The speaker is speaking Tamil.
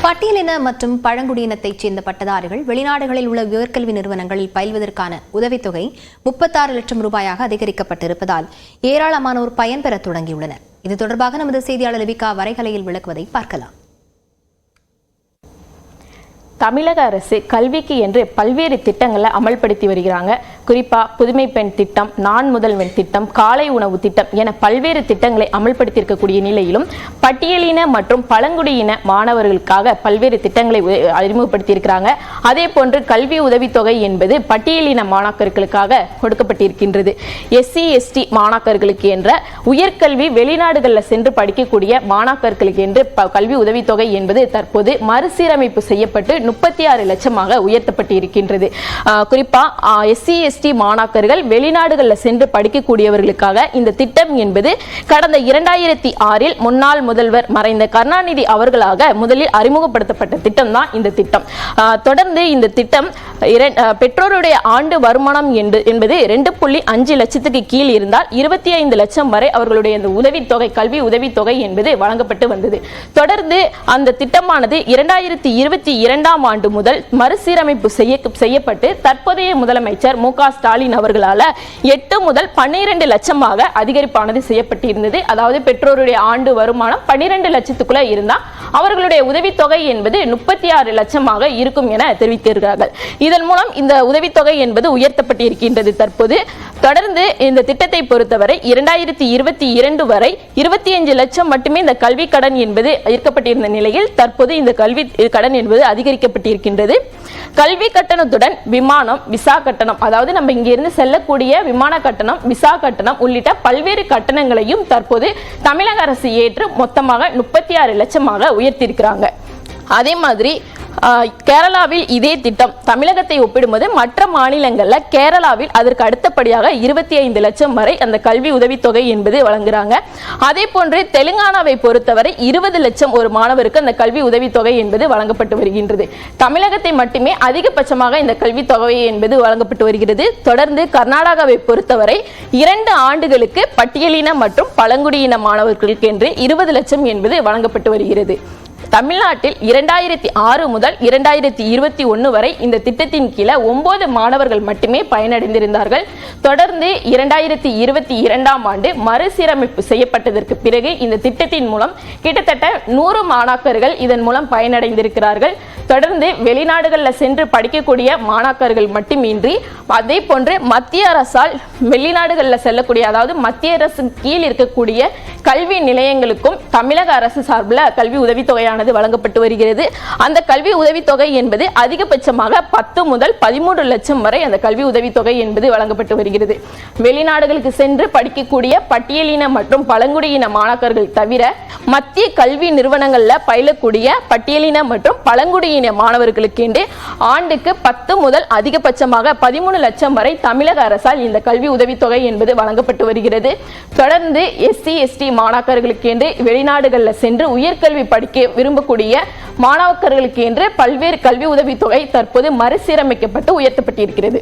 பட்டியலின மற்றும் பழங்குடியினத்தைச் சேர்ந்த பட்டதாரிகள் வெளிநாடுகளில் உள்ள உயர்கல்வி நிறுவனங்களில் பயில்வதற்கான உதவித்தொகை 36 லட்சம் ரூபாயாக அதிகரிக்கப்பட்டிருப்பதால் ஏராளமானோர் பயன்பெற தொடங்கியுள்ளனர். இது தொடர்பாக நமது செய்தியாளர் லிபிகா வரைகலையில் விளக்குவதை பார்க்கலாம். தமிழக அரசு கல்விக்கு என்று பல்வேறு திட்டங்களை அமல்படுத்தி வருகிறாங்க. குறிப்பாக புதுமை பெண் திட்டம், நான் முதல்வன் திட்டம், காலை உணவு திட்டம் என பல்வேறு திட்டங்களை அமல்படுத்தியிருக்கக்கூடிய நிலையிலும் பட்டியலின மற்றும் பழங்குடியின மாணவர்களுக்காக பல்வேறு திட்டங்களை அறிமுகப்படுத்தியிருக்கிறாங்க. அதே போன்று கல்வி உதவித்தொகை என்பது பட்டியலின மாணாக்கர்களுக்காக கொடுக்கப்பட்டிருக்கின்றது. SC ST மாணாக்கர்களுக்கு என்ற உயர்கல்வி வெளிநாடுகளில் சென்று படிக்கக்கூடிய மாணாக்கர்களுக்கு என்று கல்வி உதவித்தொகை என்பது தற்போது மறுசீரமைப்பு செய்யப்பட்டு 36 லட்சமாக உயர்த்தப்பட்டு இருக்கின்றது. குறிப்பா SC ST மாணாக்கர்கள் வெளிநாடுகளில் சென்று படிக்கக்கூடியவர்களுக்காக இந்த திட்டம் என்பது கடந்த 2006 முன்னாள் முதல்வர் மறைந்த கருணாநிதி அவர்களாக முதலில் அறிமுகப்படுத்தப்பட்ட திட்டம் தான் இந்த திட்டம். தொடர்ந்து இந்த திட்டம் பெற்றோருடைய ஆண்டு வருமானம் என்பது 2.5 லட்சத்துக்கு கீழ் இருந்தால் 25 லட்சம் வரை அவர்களுடைய இந்த உதவித்தொகை கல்வி உதவித்தொகை என்பது வழங்கப்பட்டு வந்தது. தொடர்ந்து அந்த திட்டமானது 2022 ஆண்டு முதல் மறுசீரமைப்பு செய்யப்பட்டு தற்போதைய முதலமைச்சர் மு.க. ஸ்டாலின் அவர்களால் 8 முதல் 12 லட்சமாக அதிகரிப்பானது செய்யப்பட்டிருந்தது. அதாவது பெற்றோருடைய ஆண்டு வருமானம் 12 லட்சத்துக்குள்ள இருந்தால் அவர்களுடைய உதவித்தொகை என்பது 36 லட்சமாக இருக்கும் என தெரிவித்திருக்கிறார்கள். இதன் மூலம் இந்த உதவித்தொகை என்பது உயர்த்தப்பட்டிருக்கின்றது. தற்போது தொடர்ந்து இந்த திட்டத்தை பொறுத்தவரை 2022 வரை 25 லட்சம் மட்டுமே இந்த கல்வி கடன் என்பது ஈர்க்கப்பட்டிருந்த நிலையில் தற்போது இந்த கல்வி கடன் என்பது அதிகரிக்கப்பட்டிருக்கின்றது. கல்வி கட்டணத்துடன் விமானம், விசா கட்டணம், அதாவது நம்ம இங்கிருந்து செல்லக்கூடிய விமான கட்டணம், விசா கட்டணம் உள்ளிட்ட பல்வேறு கட்டணங்களையும் தற்போது தமிழக அரசு ஏற்று மொத்தமாக 36 லட்சமாக உயர்த்தியிருக்கிறாங்க. அதே மாதிரி கேரளாவில் இதே திட்டம் தமிழகத்தை ஒப்பிடும்போது மற்ற மாநிலங்களில் கேரளாவில் அதற்கு அடுத்தபடியாக 25 லட்சம் வரை அந்த கல்வி உதவித்தொகை என்பது வழங்குறாங்க. அதே போன்று தெலுங்கானாவை பொறுத்தவரை 20 லட்சம் ஒரு மாணவருக்கு அந்த கல்வி உதவித்தொகை என்பது வழங்கப்பட்டு வருகின்றது. தமிழகத்தை மட்டுமே அதிகபட்சமாக இந்த கல்வி தொகை என்பது வழங்கப்பட்டு வருகிறது. தொடர்ந்து கர்நாடகாவை பொறுத்தவரை 2 ஆண்டுகளுக்கு பட்டியலின மற்றும் பழங்குடியின மாணவர்களுக்கு என்று 20 லட்சம் என்பது வழங்கப்பட்டு வருகிறது. தமிழ்நாட்டில் 2006 முதல் 2021 வரை இந்த திட்டத்தின் கீழே 9 மாணவர்கள் மட்டுமே பயனடைந்திருந்தார்கள். தொடர்ந்து 2022 ஆண்டு மறுசீரமைப்பு செய்யப்பட்டதற்கு பிறகு இந்த திட்டத்தின் மூலம் கிட்டத்தட்ட 100 மாணாக்கர்கள் இதன் மூலம் பயனடைந்திருக்கிறார்கள். தொடர்ந்து வெளிநாடுகளில் சென்று படிக்கக்கூடிய மாணாக்கர்கள் மட்டுமின்றி அதே போன்று மத்திய அரசால் வெளிநாடுகளில் செல்லக்கூடிய, அதாவது மத்திய அரசு கீழ் இருக்கக்கூடிய கல்வி நிலையங்களுக்கும் தமிழக அரசு சார்பில் கல்வி உதவித்தொகையான வழங்கப்பட்டு வருகிறது. அந்த கல்வி உதவித்தொகை என்பது அதிகபட்சமாக 10 முதல் 13 லட்சம் வரை அந்த கல்வி உதவித்தொகை என்பது வழங்கப்பட்டு வருகிறது. வெளிநாடுகளுக்கு சென்று படிக்கக்கூடிய பட்டியலின மற்றும் பழங்குடியின மாணாக்கர்கள் தவிர மத்திய கல்வி நிறுவனங்களில் பயிலக்கூடிய பட்டியலின மற்றும் பழங்குடியின மாணவர்களுக்கு என்று ஆண்டுக்கு 10 முதல் அதிகபட்சமாக 13 லட்சம் வரை தமிழக அரசால் இந்த கல்வி உதவித்தொகை என்பது வழங்கப்பட்டு வருகிறது. தொடர்ந்து SC ST மாணாக்கர்களுக்கு என்று வெளிநாடுகளில் சென்று உயர்கல்வி படிக்க விரும்பக்கூடிய மாணவர்களுக்கு என்று பல்வேறு கல்வி உதவித்தொகை தற்போது மறுசீரமைக்கப்பட்டு உயர்த்தப்பட்டிருக்கிறது.